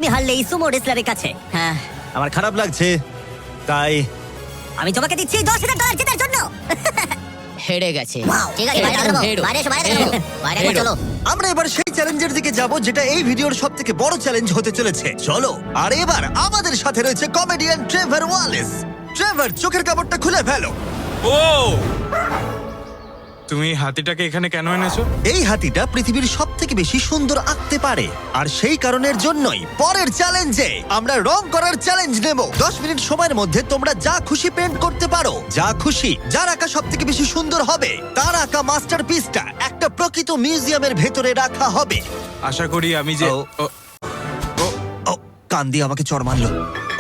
আমি হারলে এই সুমো রেসলারের কাছে। হ্যাঁ, আমার খারাপ লাগছে, তাই আমি তোমাকে দিচ্ছি $10,000 জেতার জন্য। হেরে গেছে। ঠিক আছে, বাইরে দেখাবো। বাইরে এসো, বাইরে দেখাবো। বাইরে এসো, চলো। আমরা এবার সেই চ্যালেঞ্জের দিকে যাব যেটা এই ভিডিওর সবথেকে বড় চ্যালেঞ্জ হতে চলেছে। চলো। আর এবার আমাদের সাথে রয়েছে কমেডিয়ান ট্রেভার ওয়ালেস। ট্রেভার, চোখের কাপড়টা খুলে ফেলো। ও তুমি হাতিটাকে এখানে কেন এনেছো? এই হাতিটা পৃথিবীর সবথেকে বেশি সুন্দর আঁকতে পারে, আর সেই কারণের জন্যই পরের চ্যালেঞ্জে আমরা রং করার চ্যালেঞ্জ নেব। 10 মিনিট সময়ের মধ্যে তোমরা যা খুশি পেন্ট করতে পারো, যা খুশি। যার আঁকা সবথেকে বেশি সুন্দর হবে তার আঁকা মাস্টারপিসটা একটা প্রকৃত মিউজিয়ামের ভেতরে রাখা হবে। আশা করি আমি যে ও। ও, কান দিয়ে আমাকে চড় মারলো।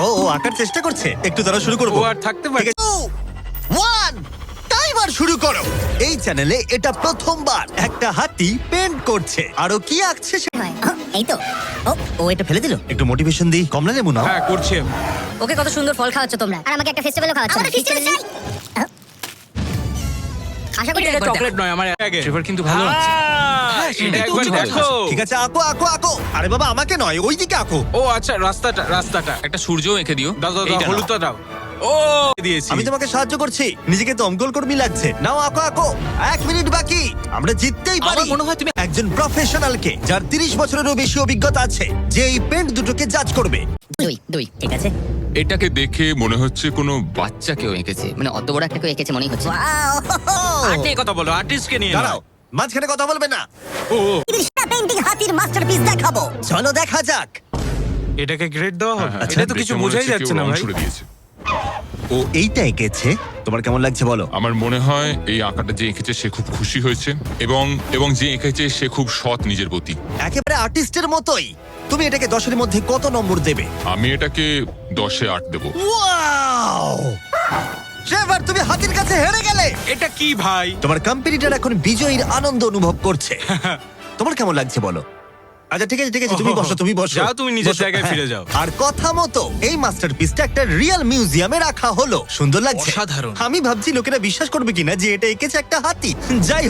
ও আঁকার চেষ্টা করছে। একটু দ্বারা শুরু করবো। ও আর থাকতে পারে। 2, 1, টাইমার শুরু করো। এই চ্যানেলে এটা প্রথমবার একটা হাতি পেন্ট করছে। আরো কি আঁকছে এই তো। ও এটা ফেলে দিল। একটু মোটিভেশন দিই। কমলা লেবু নাও। হ্যাঁ করছি আমি। ওকে কত সুন্দর ফল খাওয়াচ্ছ তোমরা। আর আমাকে একটা ফেস্টিভ্যালও খাওয়াচ্ছে। আমরা ফেস্টিভ্যাল চাই। আশা করি এটা চকলেট নয়, আমার আগে ট্রেভার কিন্তু ভালো আছে। হ্যাঁ, এটা একবার দেখো। ঠিক আছে, আঁকো আঁকো আঁকো। আরে বাবা, আমাকে নয়, ওইদিকে আঁকো। ও আচ্ছা, রাস্তাটা একটা সূর্যও এঁকে দিও। দাও দাও দাও, এইটা নাও। হলুদটা দাও। ও দিয়েছি। আমি তোমাকে সাহায্য করছি। নিজেকে দমকল কর্মী লাগছে। নাও আঁকো আঁকো। 1 মিনিট বাকি। আমরা জিততেই পারি। আমার মনে হয় তুমি একজন প্রফেশনালকে, যার 30 বছরেরও বেশি অভিজ্ঞতা আছে, যে এই পেন্ট দুটোকে জাজ করবে। দুই। ঠিক আছে। এটাকে দেখে মনে হচ্ছে কোনো বাচ্চা কেউ এঁকেছে। মানে অত বড় একটা কেউ এঁকেছে মনেই হচ্ছে। ওয়াও! আর্টে কথা বলো, আর্টিস্টকে নিয়ে দাঁড়াও, মাঝখানে কথা বলবে না। ও সেরা পেইন্টিং হাতির মাস্টারপিস দেখাবো। চলো দেখা যাক। এটাকে গ্রেড দেওয়া হবে? হ্যাঁ, এটা তো দেখে কিছু মনে বোঝাই হচ্ছে যাচ্ছে কেউ না রং ভাই। ছুড়ে দিয়েছে। ও এইটা এঁকেছে। তোমার কেমন লাগছে বলো? আমার মনে হয় এই আঁকাটা যে এঁকেছে সে খুব খুশি হয়েছে, এবং যে এঁকেছে সে খুব সৎ নিজের প্রতি। একেবারে আর্টিস্টের মতোই। তুমি এটাকে 10-এর মধ্যে কত নম্বর দেবে? আমি এটাকে 10-এ 8 দেবো। ওয়াও! ট্রেভার, তুমি হাতির কাছে হেরে গেলে। এটা কি ভাই? তোমার কম্পিটিটর এখন বিজয়ীর আনন্দ অনুভব করছে। তোমার কেমন লাগছে বলো? আচ্ছা ঠিক আছে, তুমি বসো, তুমি বসো। যাও, তুমি নিজের বসো, জায়গায় হ্যাঁ। ফিরে যাও। আর কথা মতো এই মাস্টারপিসটা একটা রিয়েল মিউজিয়ামে রাখা হলো। সুন্দর লাগছে। অসাধারণ। আমি ভাবছি লোকেরা বিশ্বাস করবে কিনা যে এটা এঁকেছে একটা হাতি। যাই